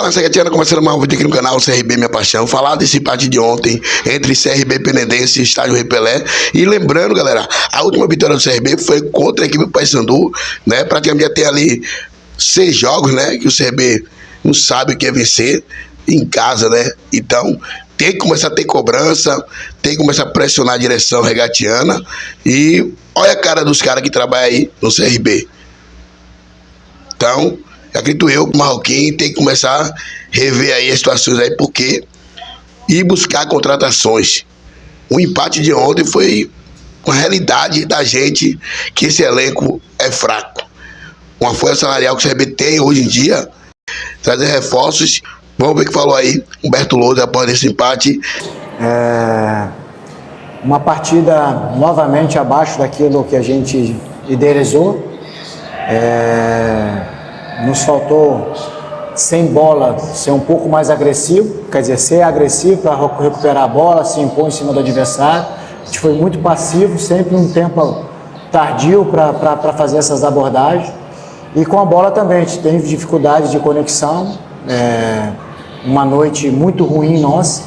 Fala, Secretiana, começando mais um vídeo aqui no canal CRB Minha Paixão. Falar desse empate de ontem entre CRB e Penedense e Estádio Rei Pelé. E lembrando, galera, a última vitória do CRB foi contra a equipe do Paysandu, né? Praticamente já tem ali 6 jogos, né? Que o CRB não sabe o que é vencer em casa, né? Então tem que começar a ter cobrança, tem que começar a pressionar a direção regatiana. E olha a cara dos caras que trabalham aí no CRB. Então, acredito eu que o Marroquim tem que começar a rever aí as situações aí, porque ir buscar contratações. O empate de ontem foi uma realidade da gente, que esse elenco é fraco. Uma folha salarial que o CRB tem hoje em dia, trazer reforços. Vamos ver o que falou aí Humberto Lousa após esse empate. Uma partida novamente abaixo daquilo que a gente idealizou. Nos faltou, sem bola, ser um pouco mais agressivo, quer dizer, ser agressivo para recuperar a bola, se impor em cima do adversário. A gente foi muito passivo, sempre um tempo tardio para fazer essas abordagens. E com a bola também, a gente tem dificuldade de conexão, uma noite muito ruim nossa,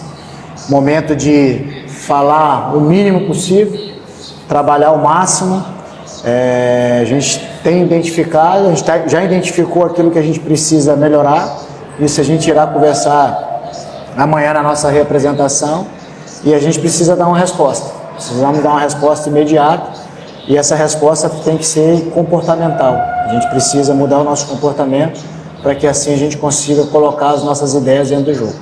momento de falar o mínimo possível, trabalhar o máximo. A gente tem identificado, a gente já identificou aquilo que a gente precisa melhorar. Isso a gente irá conversar amanhã na nossa reapresentação. E a gente precisa dar uma resposta. Precisamos dar uma resposta imediata. E essa resposta tem que ser comportamental. A gente precisa mudar o nosso comportamento para que assim a gente consiga colocar as nossas ideias dentro do jogo.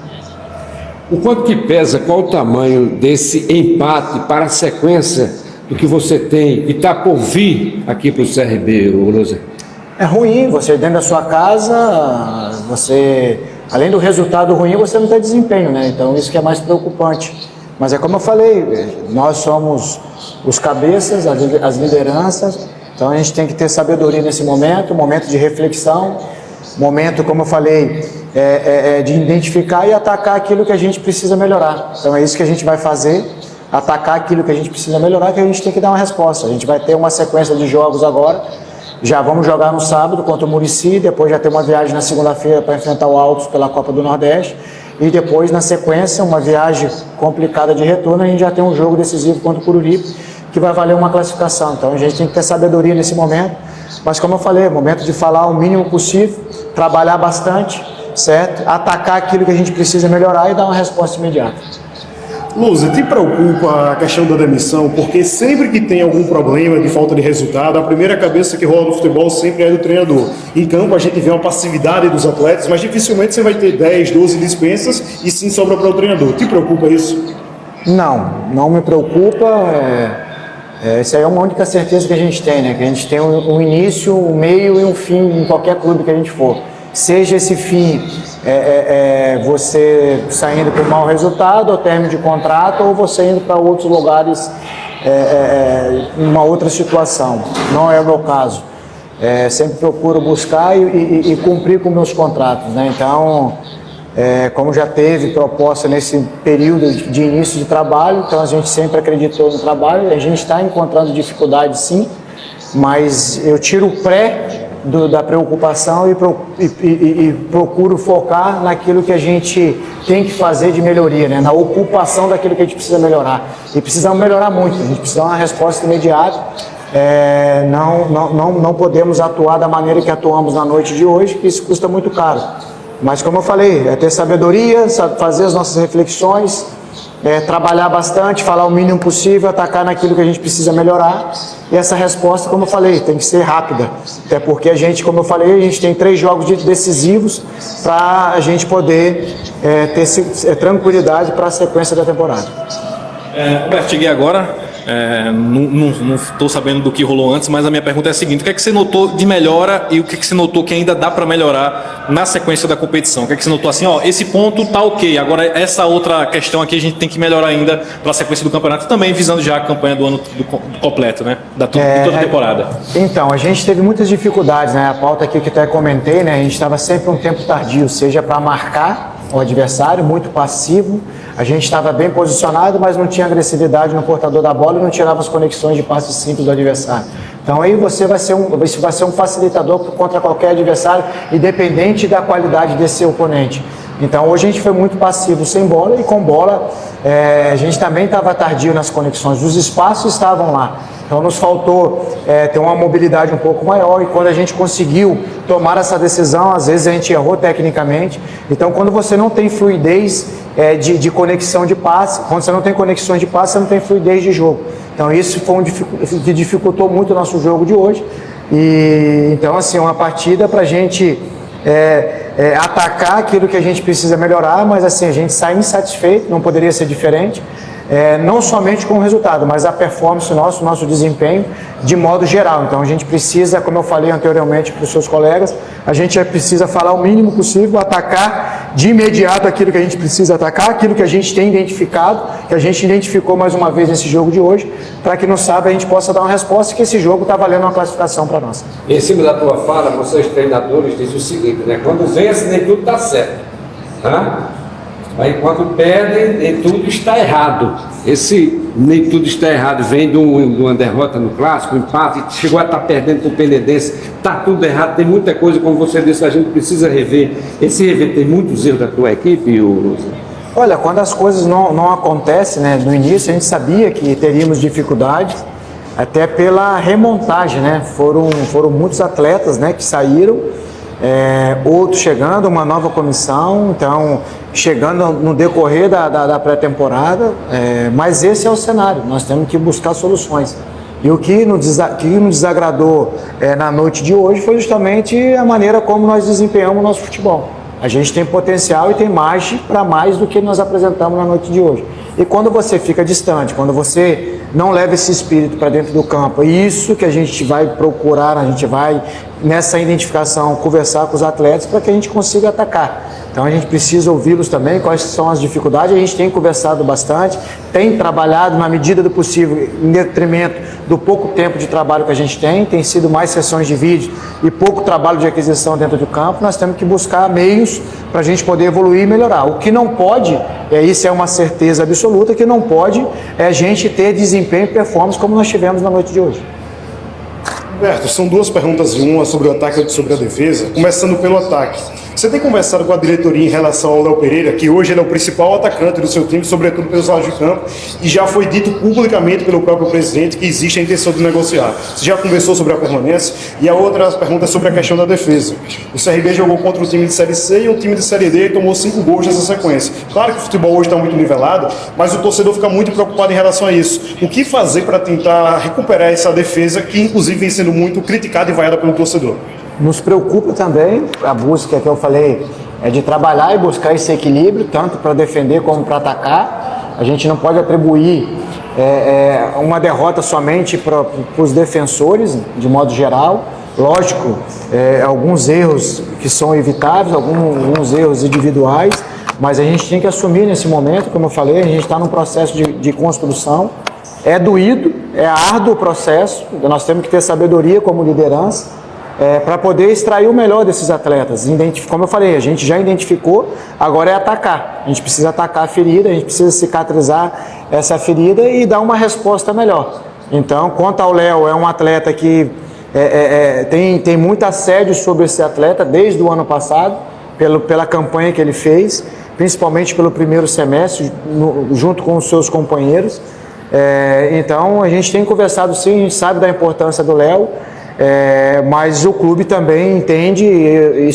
O quanto que pesa, qual o tamanho desse empate para a sequência do que você tem e está por vir aqui para o CRB, Lousa? É ruim, você dentro da sua casa, você, além do resultado ruim, você não tem desempenho, né? Então isso que é mais preocupante. Mas é como eu falei, nós somos os cabeças, as lideranças, então a gente tem que ter sabedoria nesse momento, momento de reflexão, momento, como eu falei, de identificar e atacar aquilo que a gente precisa melhorar. Então é isso que a gente vai fazer. Atacar aquilo que a gente precisa melhorar, que a gente tem que dar uma resposta. A gente vai ter uma sequência de jogos agora, já vamos jogar no sábado contra o Muricy, depois já ter uma viagem na segunda-feira para enfrentar o Altos pela Copa do Nordeste, e depois na sequência, uma viagem complicada de retorno, a gente já tem um jogo decisivo contra o Cururipe, que vai valer uma classificação. Então a gente tem que ter sabedoria nesse momento, mas como eu falei, é momento de falar o mínimo possível, trabalhar bastante, certo? Atacar aquilo que a gente precisa melhorar e dar uma resposta imediata. Lousa, te preocupa a questão da demissão? Porque sempre que tem algum problema de falta de resultado, a primeira cabeça que rola no futebol sempre é do treinador. Em campo a gente vê uma passividade dos atletas, mas dificilmente você vai ter 10, 12 dispensas e sim sobra para o treinador. Te preocupa isso? Não me preocupa. Essa é uma única certeza que a gente tem, né? Que a gente tem um início, um meio e um fim em qualquer clube que a gente for. Seja esse fim você saindo com um mau resultado, ou término de contrato, ou você indo para outros lugares em uma outra situação. Não é o meu caso. Sempre procuro buscar e cumprir com meus contratos, né? Então, como já teve proposta nesse período de início de trabalho, então a gente sempre acreditou no trabalho. A gente está encontrando dificuldades, sim, mas eu tiro o pré da preocupação e procuro focar naquilo que a gente tem que fazer de melhoria, né? Na ocupação daquilo que a gente precisa melhorar. E precisamos melhorar muito, a gente precisa de uma resposta imediata. Não podemos atuar da maneira que atuamos na noite de hoje, que isso custa muito caro. Mas como eu falei, é ter sabedoria, fazer as nossas reflexões, trabalhar bastante, falar o mínimo possível, atacar naquilo que a gente precisa melhorar. E essa resposta, como eu falei, tem que ser rápida. Até porque a gente, como eu falei, a gente tem 3 jogos decisivos para a gente poder ter tranquilidade para a sequência da temporada. Roberto, cheguei agora. Não estou sabendo do que rolou antes, mas a minha pergunta é a seguinte: o que é que você notou de melhora e o que é que você notou que ainda dá para melhorar na sequência da competição? O que é que você notou assim, esse ponto tá ok, agora essa outra questão aqui a gente tem que melhorar ainda para a sequência do campeonato, também visando já a campanha do ano do completo, né? De toda a temporada. Então, a gente teve muitas dificuldades, né? A pauta aqui que até comentei, né? A gente estava sempre um tempo tardio, seja para marcar o adversário, muito passivo. A gente estava bem posicionado, mas não tinha agressividade no portador da bola e não tirava as conexões de passes simples do adversário. Então aí você vai ser um facilitador contra qualquer adversário, independente da qualidade desse oponente. Então hoje a gente foi muito passivo sem bola, e com bola a gente também estava tardio nas conexões, os espaços estavam lá. Então nos faltou ter uma mobilidade um pouco maior, e quando a gente conseguiu tomar essa decisão, às vezes a gente errou tecnicamente. Então quando você não tem fluidez de conexão de passe, quando você não tem conexões de passe, você não tem fluidez de jogo. Então isso foi que dificultou muito o nosso jogo de hoje. E então assim, uma partida para a gente atacar aquilo que a gente precisa melhorar, mas assim, a gente sai insatisfeito, não poderia ser diferente, não somente com o resultado, mas a performance nosso desempenho de modo geral. Então a gente precisa, como eu falei anteriormente para os seus colegas, a gente precisa falar o mínimo possível, atacar de imediato aquilo que a gente precisa atacar, aquilo que a gente tem identificado, que a gente identificou mais uma vez nesse jogo de hoje, para que no sábado a gente possa dar uma resposta, que esse jogo está valendo uma classificação para nós. Em cima da tua fala, vocês treinadores dizem o seguinte, né? Quando vence, nem tudo está certo. Tá? Aí quando perdem, nem tudo está errado. Esse nem tudo está errado vem de uma derrota no clássico, um empate, chegou a estar perdendo com o Penedense, está tudo errado, tem muita coisa, como você disse, a gente precisa rever. Esse rever tem muitos erros da tua equipe, Olha, quando as coisas não acontecem, né? No início a gente sabia que teríamos dificuldades, até pela remontagem, né? Foram muitos atletas, né, que saíram, outros chegando, uma nova comissão, então chegando no decorrer da pré-temporada, mas esse é o cenário, nós temos que buscar soluções. E o que nos desagradou na noite de hoje foi justamente a maneira como nós desempenhamos o nosso futebol. A gente tem potencial e tem margem para mais do que nós apresentamos na noite de hoje. E quando você fica distante, quando você não leva esse espírito para dentro do campo, é isso que a gente vai procurar, a gente vai, nessa identificação, conversar com os atletas para que a gente consiga atacar. Então a gente precisa ouvi-los também, quais são as dificuldades. A gente tem conversado bastante, tem trabalhado na medida do possível, em detrimento do pouco tempo de trabalho que a gente tem sido mais sessões de vídeo e pouco trabalho de aquisição dentro do campo. Nós temos que buscar meios para a gente poder evoluir e melhorar. O que não pode, isso é uma certeza absoluta, que não pode a gente ter desempenho e performance como nós tivemos na noite de hoje. Roberto, são duas perguntas em uma, sobre o ataque e outra sobre a defesa. Começando pelo ataque. Você tem conversado com a diretoria em relação ao Léo Pereira, que hoje ele é o principal atacante do seu time, sobretudo pelos lados de campo, e já foi dito publicamente pelo próprio presidente que existe a intenção de negociar. Você já conversou sobre a permanência? E a outra pergunta é sobre a questão da defesa. O CRB jogou contra um time de Série C e um time de Série D e tomou 5 gols nessa sequência. Claro que o futebol hoje está muito nivelado, mas o torcedor fica muito preocupado em relação a isso. O que fazer para tentar recuperar essa defesa, que inclusive vem sendo muito criticada e vaiada pelo torcedor? Nos preocupa também a busca que eu falei, de trabalhar e buscar esse equilíbrio, tanto para defender como para atacar. A gente não pode atribuir uma derrota somente para os defensores, de modo geral. Lógico, alguns erros que são evitáveis, alguns erros individuais, mas a gente tem que assumir nesse momento, como eu falei, a gente está num processo de construção. É doído, é árduo o processo, nós temos que ter sabedoria como liderança, para poder extrair o melhor desses atletas. Como eu falei, a gente já identificou, agora é atacar. A gente precisa atacar a ferida, a gente precisa cicatrizar essa ferida e dar uma resposta melhor. Então, quanto ao Léo, é um atleta que tem muito assédio sobre esse atleta desde o ano passado, pela campanha que ele fez, principalmente pelo primeiro semestre, junto com os seus companheiros. Então, a gente tem conversado sim, a gente sabe da importância do Léo, mas o clube também entende, e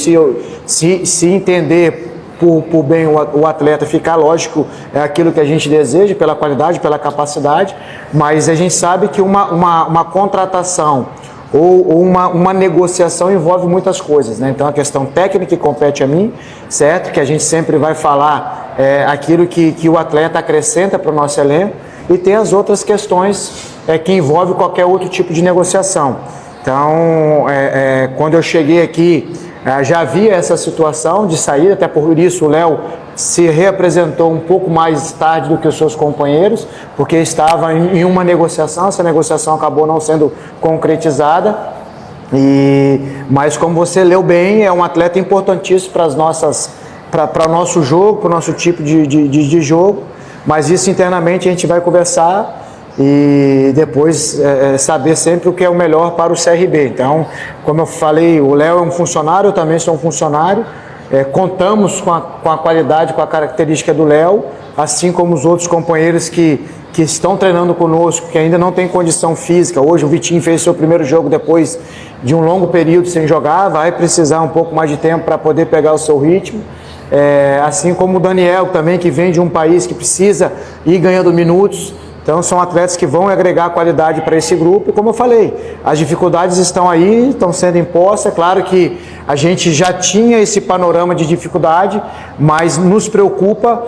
se entender por bem o atleta ficar, lógico, é aquilo que a gente deseja, pela qualidade, pela capacidade, mas a gente sabe que uma contratação ou uma negociação envolve muitas coisas, né? Então a questão técnica que compete a mim, certo? Que a gente sempre vai falar aquilo que o atleta acrescenta para o nosso elenco, e tem as outras questões que envolvem qualquer outro tipo de negociação. Então, quando eu cheguei aqui, já havia essa situação de saída, até por isso o Léo se reapresentou um pouco mais tarde do que os seus companheiros, porque estava em uma negociação, essa negociação acabou não sendo concretizada, mas como você leu bem, é um atleta importantíssimo para o nosso jogo, para o nosso tipo de jogo, mas isso internamente a gente vai conversar. e depois saber sempre o que é o melhor para o CRB. Então, como eu falei, o Léo é um funcionário, eu também sou um funcionário, contamos com a qualidade, com a característica do Léo, assim como os outros companheiros que estão treinando conosco, que ainda não tem condição física. Hoje o Vitinho fez seu primeiro jogo depois de um longo período sem jogar, vai precisar um pouco mais de tempo para poder pegar o seu ritmo. Assim como o Daniel também, que vem de um país que precisa ir ganhando minutos. Então são atletas que vão agregar qualidade para esse grupo. E como eu falei, as dificuldades estão aí, estão sendo impostas. É claro que a gente já tinha esse panorama de dificuldade, mas nos preocupa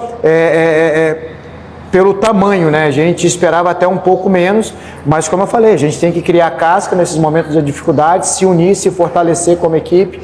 pelo tamanho, né? A gente esperava até um pouco menos, mas como eu falei, a gente tem que criar casca nesses momentos de dificuldade, se unir, se fortalecer como equipe.